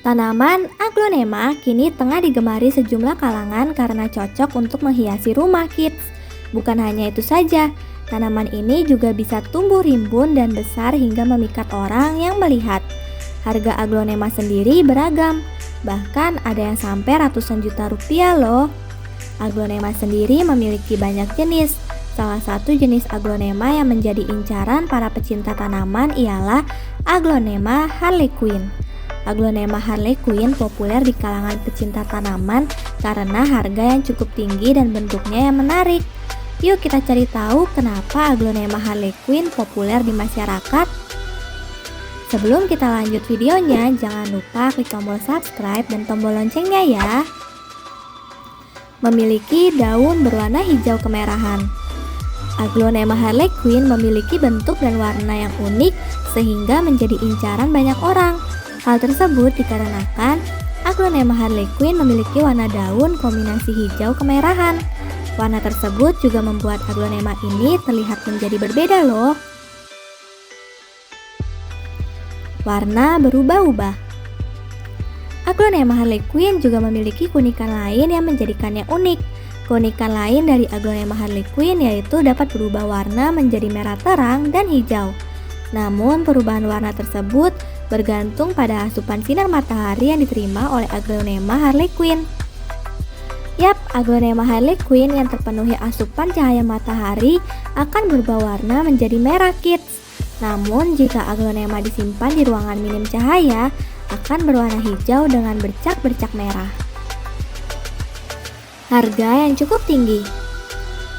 Tanaman aglonema kini tengah digemari sejumlah kalangan karena cocok untuk menghiasi rumah kids. Bukan hanya itu saja, tanaman ini juga bisa tumbuh rimbun dan besar hingga memikat orang yang melihat. Harga aglonema sendiri beragam, bahkan ada yang sampai ratusan juta rupiah loh. Aglonema sendiri memiliki banyak jenis. Salah satu jenis aglonema yang menjadi incaran para pecinta tanaman ialah aglonema harlequin. Aglonema harlequin populer di kalangan pecinta tanaman karena harga yang cukup tinggi dan bentuknya yang menarik. Yuk kita cari tahu kenapa aglonema harlequin populer di masyarakat. Sebelum kita lanjut videonya, jangan lupa klik tombol subscribe dan tombol loncengnya ya. Memiliki daun berwarna hijau kemerahan. Aglonema harlequin memiliki bentuk dan warna yang unik sehingga menjadi incaran banyak orang. Hal tersebut dikarenakan aglonema harlequin memiliki warna daun kombinasi hijau kemerahan. Warna tersebut juga membuat aglonema ini terlihat menjadi berbeda loh. Warna berubah-ubah. Aglonema harlequin juga memiliki keunikan lain yang menjadikannya unik. Keunikan lain dari aglonema harlequin yaitu dapat berubah warna menjadi merah terang dan hijau. Namun perubahan warna tersebut bergantung pada asupan sinar matahari yang diterima oleh aglonema harlequin. Yap, aglonema harlequin yang terpenuhi asupan cahaya matahari akan berubah warna menjadi merah kids. Namun jika aglonema disimpan di ruangan minim cahaya akan berwarna hijau dengan bercak-bercak merah. Harga yang cukup tinggi.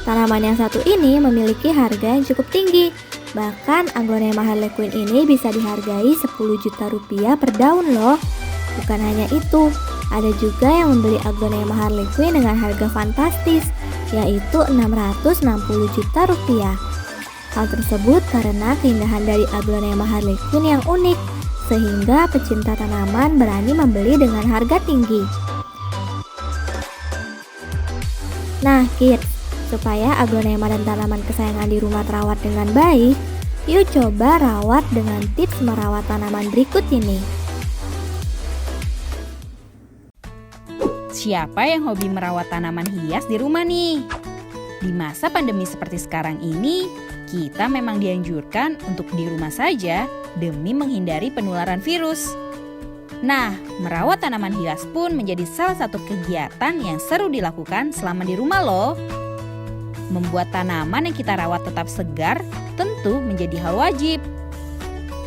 Tanaman yang satu ini memiliki harga yang cukup tinggi. Bahkan aglonema harlequin ini bisa dihargai 10 juta rupiah per daun loh. Bukan hanya itu, ada juga yang membeli aglonema harlequin dengan harga fantastis, yaitu 660 juta rupiah. Hal tersebut karena keindahan dari aglonema harlequin yang unik, sehingga pecinta tanaman berani membeli dengan harga tinggi. Nah kids, supaya aglonema dan tanaman kesayangan di rumah terawat dengan baik, yuk coba rawat dengan tips merawat tanaman berikut ini. Siapa yang hobi merawat tanaman hias di rumah nih? Di masa pandemi seperti sekarang ini, kita memang dianjurkan untuk di rumah saja demi menghindari penularan virus. Nah, merawat tanaman hias pun menjadi salah satu kegiatan yang seru dilakukan selama di rumah loh. Membuat tanaman yang kita rawat tetap segar tentu menjadi hal wajib.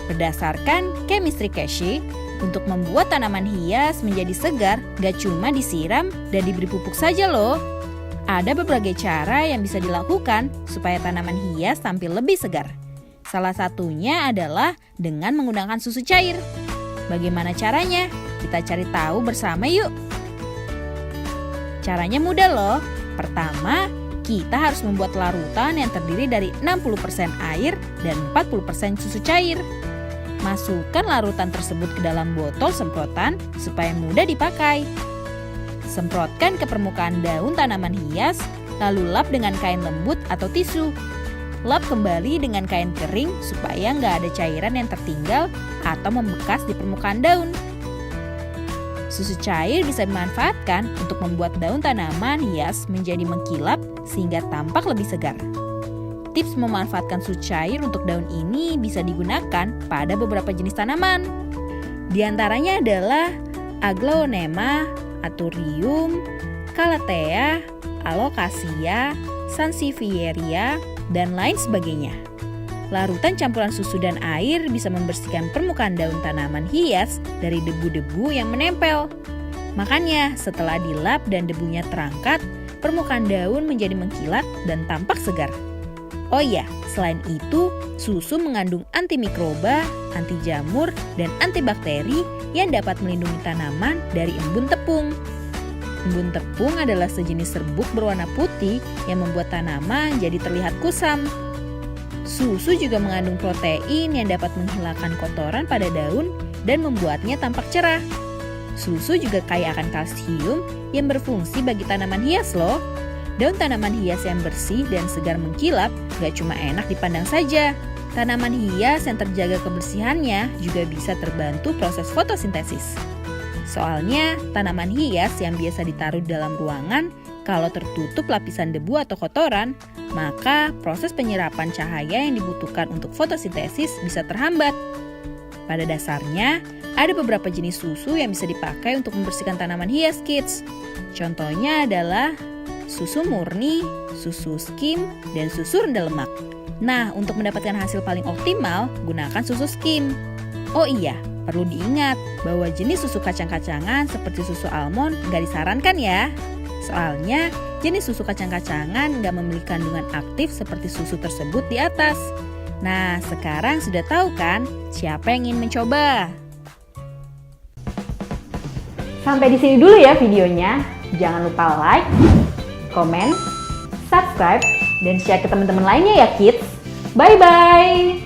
Berdasarkan chemistry Casey, untuk membuat tanaman hias menjadi segar gak cuma disiram dan diberi pupuk saja loh. Ada berbagai cara yang bisa dilakukan supaya tanaman hias tampil lebih segar. Salah satunya adalah dengan menggunakan susu cair. Bagaimana caranya? Kita cari tahu bersama yuk. Caranya mudah loh. Pertama, kita harus membuat larutan yang terdiri dari 60% air dan 40% susu cair. Masukkan larutan tersebut ke dalam botol semprotan supaya mudah dipakai. Semprotkan ke permukaan daun tanaman hias, lalu lap dengan kain lembut atau tisu. Lap kembali dengan kain kering supaya nggak ada cairan yang tertinggal atau membekas di permukaan daun. Susu cair bisa dimanfaatkan untuk membuat daun tanaman hias menjadi mengkilap sehingga tampak lebih segar. Tips memanfaatkan susu cair untuk daun ini bisa digunakan pada beberapa jenis tanaman. Di antaranya adalah aglonema, anthurium, calathea, alocasia, sansevieria, dan lain sebagainya. Larutan campuran susu dan air bisa membersihkan permukaan daun tanaman hias dari debu-debu yang menempel. Makanya setelah dilap dan debunya terangkat, permukaan daun menjadi mengkilat dan tampak segar. Oh iya, selain itu, susu mengandung antimikroba, anti jamur, dan antibakteri yang dapat melindungi tanaman dari embun tepung. Embun tepung adalah sejenis serbuk berwarna putih yang membuat tanaman jadi terlihat kusam. Susu juga mengandung protein yang dapat menghilangkan kotoran pada daun dan membuatnya tampak cerah. Susu juga kaya akan kalsium yang berfungsi bagi tanaman hias loh. Daun tanaman hias yang bersih dan segar mengkilap gak cuma enak dipandang saja. Tanaman hias yang terjaga kebersihannya juga bisa terbantu proses fotosintesis. Soalnya tanaman hias yang biasa ditaruh di dalam ruangan kalau tertutup lapisan debu atau kotoran, maka proses penyerapan cahaya yang dibutuhkan untuk fotosintesis bisa terhambat. Pada dasarnya, ada beberapa jenis susu yang bisa dipakai untuk membersihkan tanaman hias, kids. Contohnya adalah susu murni, susu skim, dan susu rendah lemak. Nah, untuk mendapatkan hasil paling optimal, gunakan susu skim. Oh iya, perlu diingat bahwa jenis susu kacang-kacangan seperti susu almond nggak disarankan ya. Soalnya, jenis susu kacang-kacangan nggak memiliki kandungan aktif seperti susu tersebut di atas. Nah, sekarang sudah tahu kan siapa yang ingin mencoba? Sampai di sini dulu ya videonya. Jangan lupa like, komen, subscribe, dan share ke teman-teman lainnya ya kids. Bye-bye!